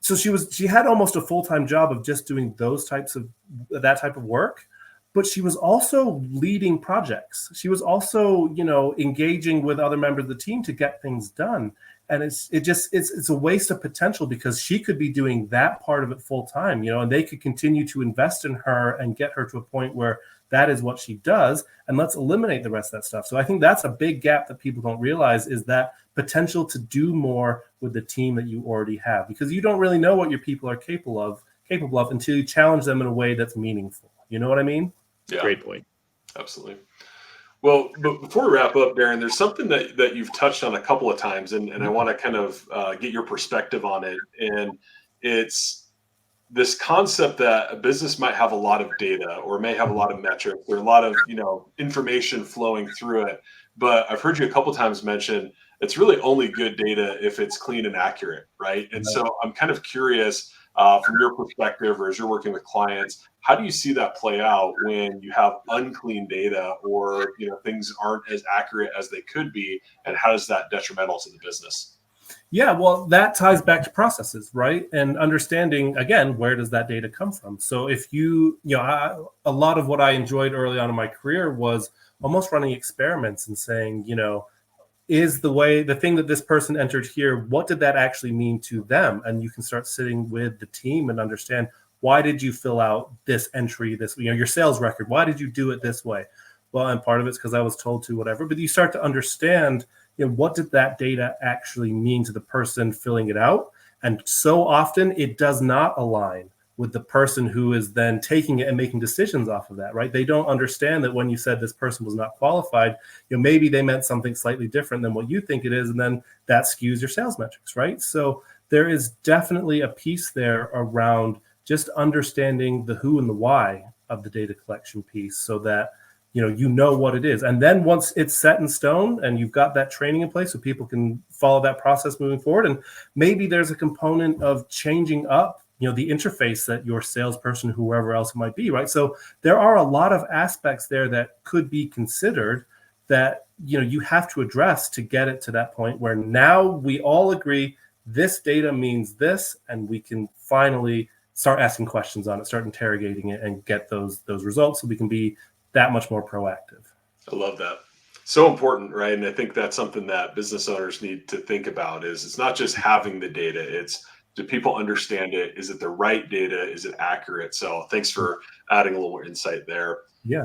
So she had almost a full-time job of just doing that type of work. But she was also leading projects. She was also, engaging with other members of the team to get things done. And it's a waste of potential because she could be doing that part of it full time, and they could continue to invest in her and get her to a point where that is what she does, and let's eliminate the rest of that stuff. So I think that's a big gap that people don't realize, is that potential to do more with the team that you already have, because you don't really know what your people are capable of until you challenge them in a way that's meaningful. You know what I mean? Yeah, great point. Absolutely. Well, but before we wrap up, Darren, there's something that you've touched on a couple of times, and I want to kind of get your perspective on it. And it's this concept that a business might have a lot of data, or may have a lot of metrics, or a lot of information flowing through it. But I've heard you a couple of times mention it's really only good data if it's clean and accurate, right? And so I'm kind of curious, from your perspective, or as you're working with clients, how do you see that play out when you have unclean data, or things aren't as accurate as they could be, and how is that detrimental to the business? Yeah, well, that ties back to processes, right? And understanding, again, where does that data come from? So if a lot of what I enjoyed early on in my career was almost running experiments and saying, is the thing that this person entered here, what did that actually mean to them? And you can start sitting with the team and understand, why did you fill out this entry, your sales record? Why did you do it this way? Well, and part of it's because I was told to, whatever. But you start to understand, what did that data actually mean to the person filling it out? And so often it does not align with the person who is then taking it and making decisions off of that, right? They don't understand that when you said this person was not qualified, maybe they meant something slightly different than what you think it is, and then that skews your sales metrics, right? So there is definitely a piece there around just understanding the who and the why of the data collection piece, so that you know what it is. And then once it's set in stone and you've got that training in place so people can follow that process moving forward, and maybe there's a component of changing up the interface that your salesperson, whoever else it might be, right? So there are a lot of aspects there that could be considered that you have to address to get it to that point where now we all agree this data means this, and we can finally start asking questions on it, start interrogating it, and get those results, so we can be that much more proactive. I love that. So important, right? And I think that's something that business owners need to think about, is it's not just having the data, it's, do people understand it? Is it the right data? Is it accurate? So thanks for adding a little more insight there. Yeah.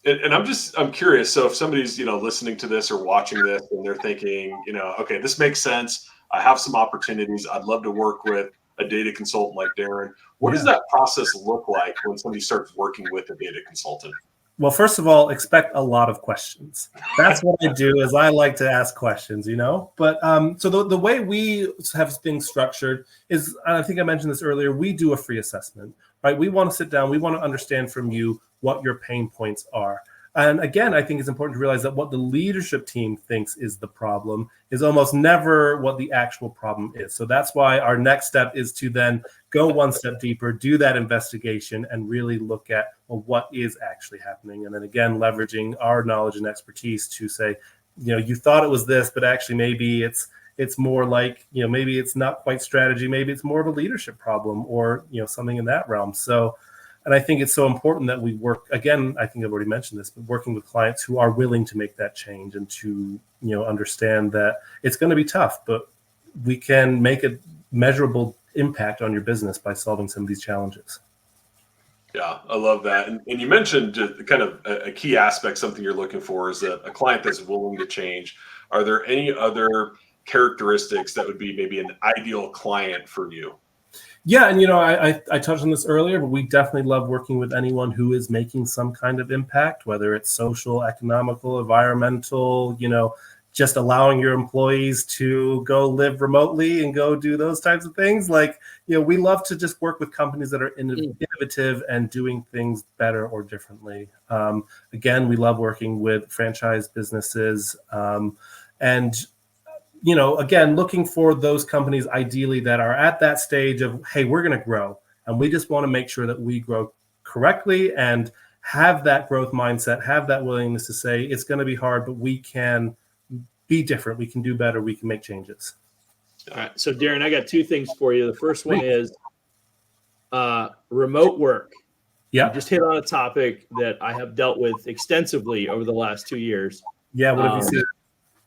And I'm curious. So if somebody's, listening to this or watching this and they're thinking, okay, this makes sense. I have some opportunities. I'd love to work with a data consultant like Darren. What does that process look like when somebody starts working with a data consultant? Well, first of all, expect a lot of questions. That's what I do, is I like to ask questions, But so the way we have things structured is, and I think I mentioned this earlier, we do a free assessment, right? We want to sit down. We want to understand from you what your pain points are. And again, I think it's important to realize that what the leadership team thinks is the problem is almost never what the actual problem is. So that's why our next step is to then go one step deeper, do that investigation, and really look at, well, what is actually happening. And then again, leveraging our knowledge and expertise to say, you thought it was this, but actually maybe it's more like, maybe it's not quite strategy, maybe it's more of a leadership problem, or something in that realm. So, and I think it's so important that we work, again, I think I've already mentioned this, but working with clients who are willing to make that change and to, understand that it's going to be tough, but we can make a measurable impact on your business by solving some of these challenges. Yeah, I love that. And you mentioned just kind of a key aspect, something you're looking for is a client that's willing to change. Are there any other characteristics that would be maybe an ideal client for you? Yeah, and I touched on this earlier, but we definitely love working with anyone who is making some kind of impact, whether it's social, economical, environmental, just allowing your employees to go live remotely and go do those types of things. Like, we love to just work with companies that are innovative and doing things better or differently. Again, we love working with franchise businesses, and again, looking for those companies ideally that are at that stage of, hey, we're going to grow, and we just want to make sure that we grow correctly and have that growth mindset, have that willingness to say it's going to be hard, but we can be different, we can do better, we can make changes. All right. So Darren, I got two things for you. The first one is remote work. Yeah. You just hit on a topic that I have dealt with extensively over the last 2 years. Yeah. What have you seen?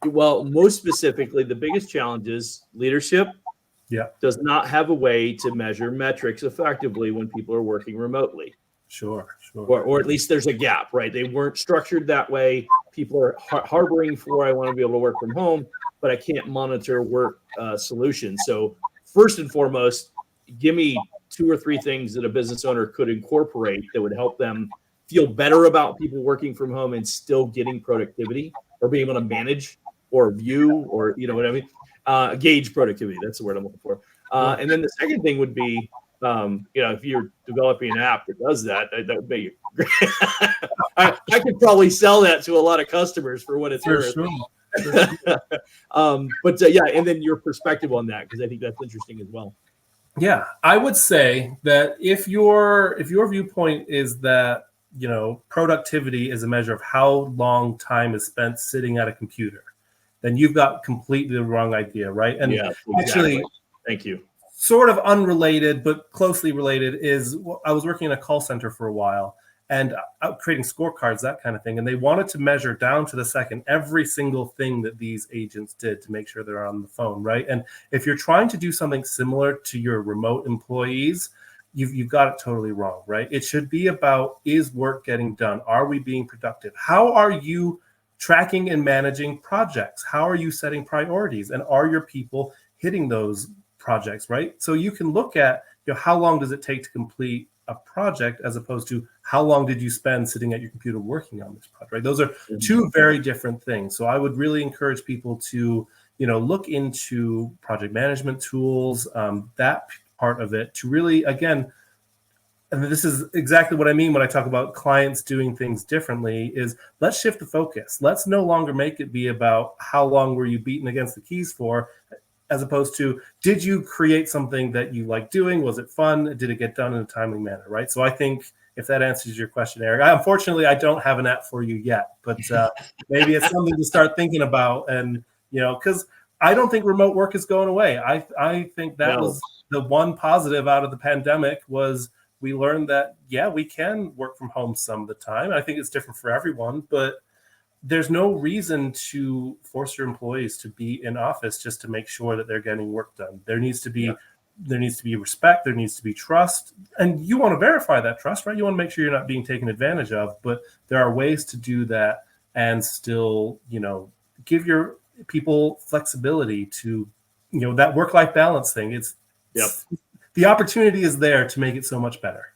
Well, most specifically, the biggest challenge is leadership does not have a way to measure metrics effectively when people are working remotely. Sure. Or at least there's a gap, right? They weren't structured that way. People are harboring for, I want to be able to work from home, but I can't monitor work solutions. So first and foremost, give me 2 or 3 things that a business owner could incorporate that would help them feel better about people working from home and still getting productivity, or being able to manage or view, or, you know what I mean? Gauge productivity. That's the word I'm looking for. And then the second thing would be, if you're developing an app that does that, that would be great. I could probably sell that to a lot of customers for what it's worth. Sure. And then your perspective on that, because I think that's interesting as well. Yeah, I would say that if your viewpoint is that, productivity is a measure of how long time is spent sitting at a computer, then you've got completely the wrong idea, right? And yeah, exactly. Actually, thank you. Sort of unrelated, but closely related, is I was working in a call center for a while and creating scorecards, that kind of thing. And they wanted to measure down to the second every single thing that these agents did to make sure they're on the phone, right? And if you're trying to do something similar to your remote employees, you've got it totally wrong, right? It should be about, is work getting done? Are we being productive? How are you tracking and managing projects? How are you setting priorities? And are your people hitting those projects, right? So you can look at, how long does it take to complete a project, as opposed to how long did you spend sitting at your computer working on this project, right? Those are 2 very different things. So I would really encourage people to, look into project management tools, that part of it, to really, again, and this is exactly what I mean when I talk about clients doing things differently, is let's shift the focus. Let's no longer make it be about how long were you beaten against the keys for, as opposed to, did you create something that you like doing? Was it fun? Did it get done in a timely manner, right? So I think, if that answers your question, Eric, unfortunately, I don't have an app for you yet, but maybe it's something to start thinking about. And, because I don't think remote work is going away. I think that was the one positive out of the pandemic, was we learned that, we can work from home some of the time. I think it's different for everyone, but there's no reason to force your employees to be in office just to make sure that they're getting work done. There needs to be respect. There needs to be trust. And you want to verify that trust, right? You want to make sure you're not being taken advantage of, but there are ways to do that and still, give your people flexibility to, that work-life balance thing. The opportunity is there to make it so much better.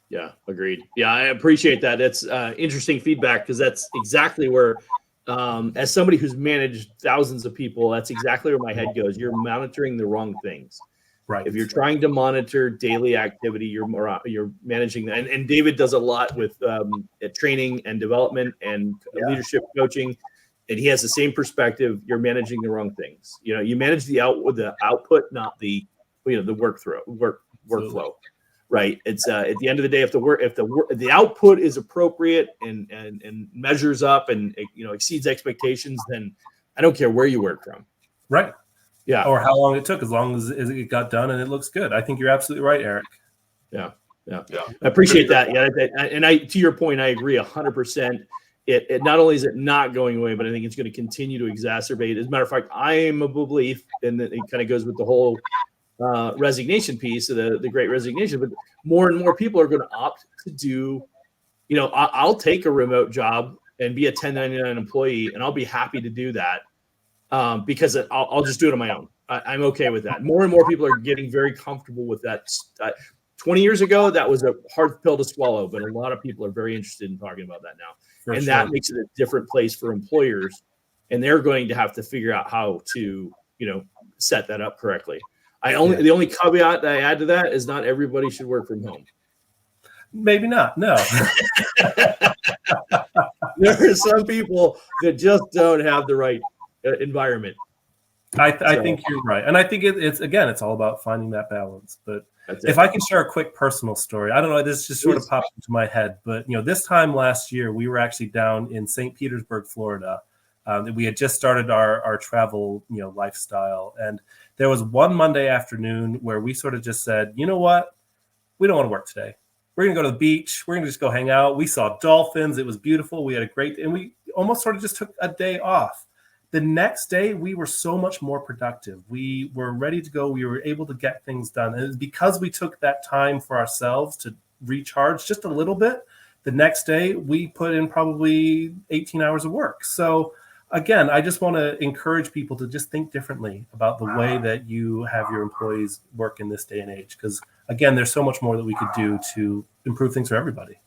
Yeah, agreed. Yeah, I appreciate that. That's interesting feedback, because that's exactly where, as somebody who's managed thousands of people, that's exactly where my head goes. You're monitoring the wrong things. Right. If you're trying to monitor daily activity, you're managing that. And David does a lot with training and development and leadership coaching, and he has the same perspective. You're managing the wrong things. You manage the output, not the workflow. Right. It's at the end of the day, if the output is appropriate and measures up and exceeds expectations, then I don't care where you work from. Right. Yeah. Or how long it took, as long as it got done and it looks good. I think you're absolutely right, Eric. Yeah. I appreciate that. Yeah. And to your point, I agree 100%. It not only is it not going away, but I think it's going to continue to exacerbate. As a matter of fact, I am a belief, and it kind of goes with the whole resignation piece of the Great Resignation, but more and more people are going to opt to do, I'll take a remote job and be a 1099 employee, and I'll be happy to do that because I'll just do it on my own. I'm okay with that. More and more people are getting very comfortable with that. 20 years ago, that was a hard pill to swallow, but a lot of people are very interested in talking about that now. That makes it a different place for employers, and they're going to have to figure out how to, set that up correctly. The only caveat that I add to that is not everybody should work from home. Maybe not. No. There are some people that just don't have the right environment. I think you're right. And I think it's all about finding that balance. But if I can share a quick personal story, I don't know, this just sort of popped into my head. But, this time last year, we were actually down in St. Petersburg, Florida. We had just started our travel, lifestyle. And there was one Monday afternoon where we sort of just said, you know what? We don't want to work today. We're going to go to the beach. We're going to just go hang out. We saw dolphins. It was beautiful. We had and we almost sort of just took a day off. The next day, we were so much more productive. We were ready to go. We were able to get things done. And it was because we took that time for ourselves to recharge just a little bit, the next day we put in probably 18 hours of work. So again, I just want to encourage people to just think differently about the way that you have your employees work in this day and age. Because again, there's so much more that we could do to improve things for everybody.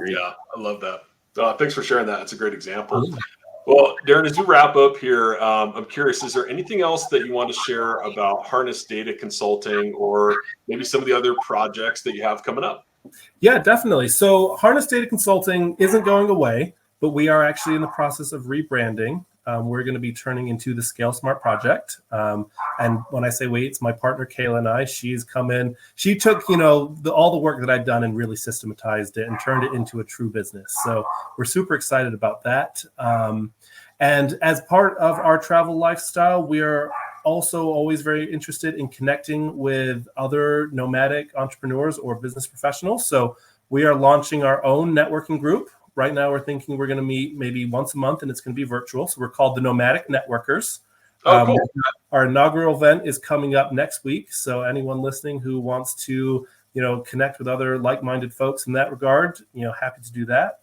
Yeah, I love that. Thanks for sharing that. It's a great example. Well, Darren, as you wrap up here, I'm curious, is there anything else that you want to share about Harness Data Consulting or maybe some of the other projects that you have coming up? Yeah, definitely. So Harness Data Consulting isn't going away, but we are actually in the process of rebranding. We're going to be turning into the Scale Smart project. And when I say we, it's my partner, Kayla, and I. She's come in. She took, all the work that I'd done and really systematized it and turned it into a true business. So we're super excited about that. And as part of our travel lifestyle, we are also always very interested in connecting with other nomadic entrepreneurs or business professionals. So we are launching our own networking group. Right now, we're thinking we're going to meet maybe once a month, and it's going to be virtual. So we're called the Nomadic Networkers. Cool. Our inaugural event is coming up next week. So anyone listening who wants to, connect with other like-minded folks in that regard, happy to do that.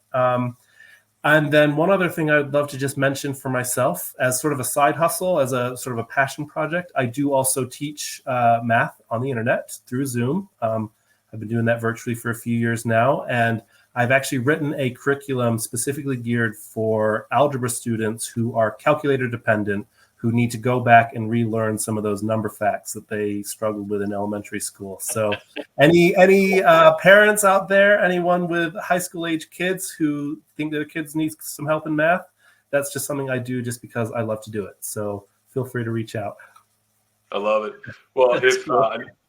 And then one other thing I'd love to just mention for myself as sort of a side hustle, as a sort of a passion project, I do also teach math on the internet through Zoom. I've been doing that virtually for a few years now, and I've actually written a curriculum specifically geared for algebra students who are calculator dependent, who need to go back and relearn some of those number facts that they struggled with in elementary school. So any parents out there, anyone with high school age kids who think their kids need some help in math, that's just something I do just because I love to do it. So feel free to reach out. I love it. Well,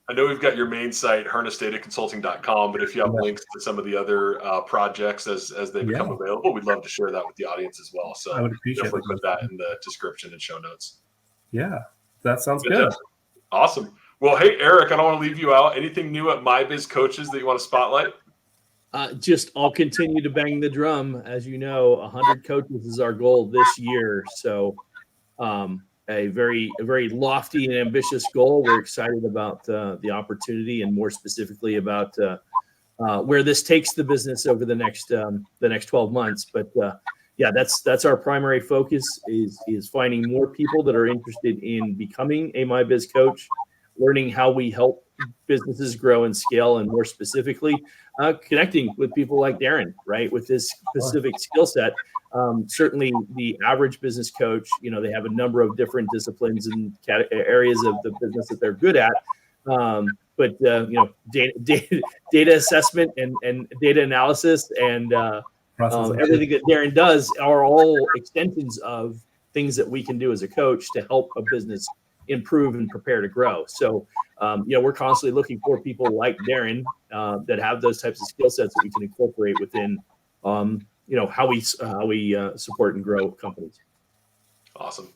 I know we've got your main site, harnessdataconsulting.com, but if you have links to some of the other projects as they become available, we'd love to share that with the audience as well. So I would appreciate definitely put that in the description and show notes. Yeah, that sounds good. Awesome. Well, hey, Eric, I don't want to leave you out. Anything new at MyBiz Coaches that you want to spotlight? Just I'll continue to bang the drum. As you know, 100 coaches is our goal this year. So a very lofty and ambitious goal. We're excited about the opportunity, and more specifically about where this takes the business over the next 12 months. But that's our primary focus is finding more people that are interested in becoming a MyBiz coach, learning how we help businesses grow and scale, and more specifically, connecting with people like Darren, right, with this specific skill set. Certainly the average business coach, they have a number of different disciplines and areas of the business that they're good at. But data assessment and data analysis and everything that Darren does are all extensions of things that we can do as a coach to help a business improve and prepare to grow. So, we're constantly looking for people like Darren that have those types of skill sets that we can incorporate within how we support and grow companies. Awesome.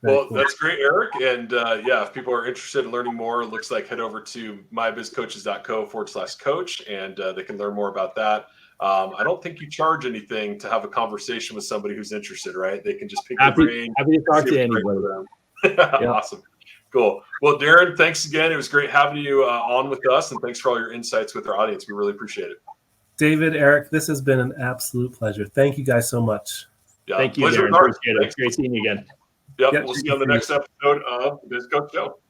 Well, that's great, Eric. And if people are interested in learning more, it looks like head over to mybizcoaches.co/coach, and they can learn more about that. I don't think you charge anything to have a conversation with somebody who's interested, right? They can just pick your brain. Happy to talk to anybody. Awesome. Cool. Well, Darren, thanks again. It was great having you on with us, and thanks for all your insights with our audience. We really appreciate it. David, Eric, this has been an absolute pleasure. Thank you guys so much. Yeah, thank you, Darren. Appreciate it. It's great seeing you again. Yep. We'll see you on the next episode of the Biz Coach Show.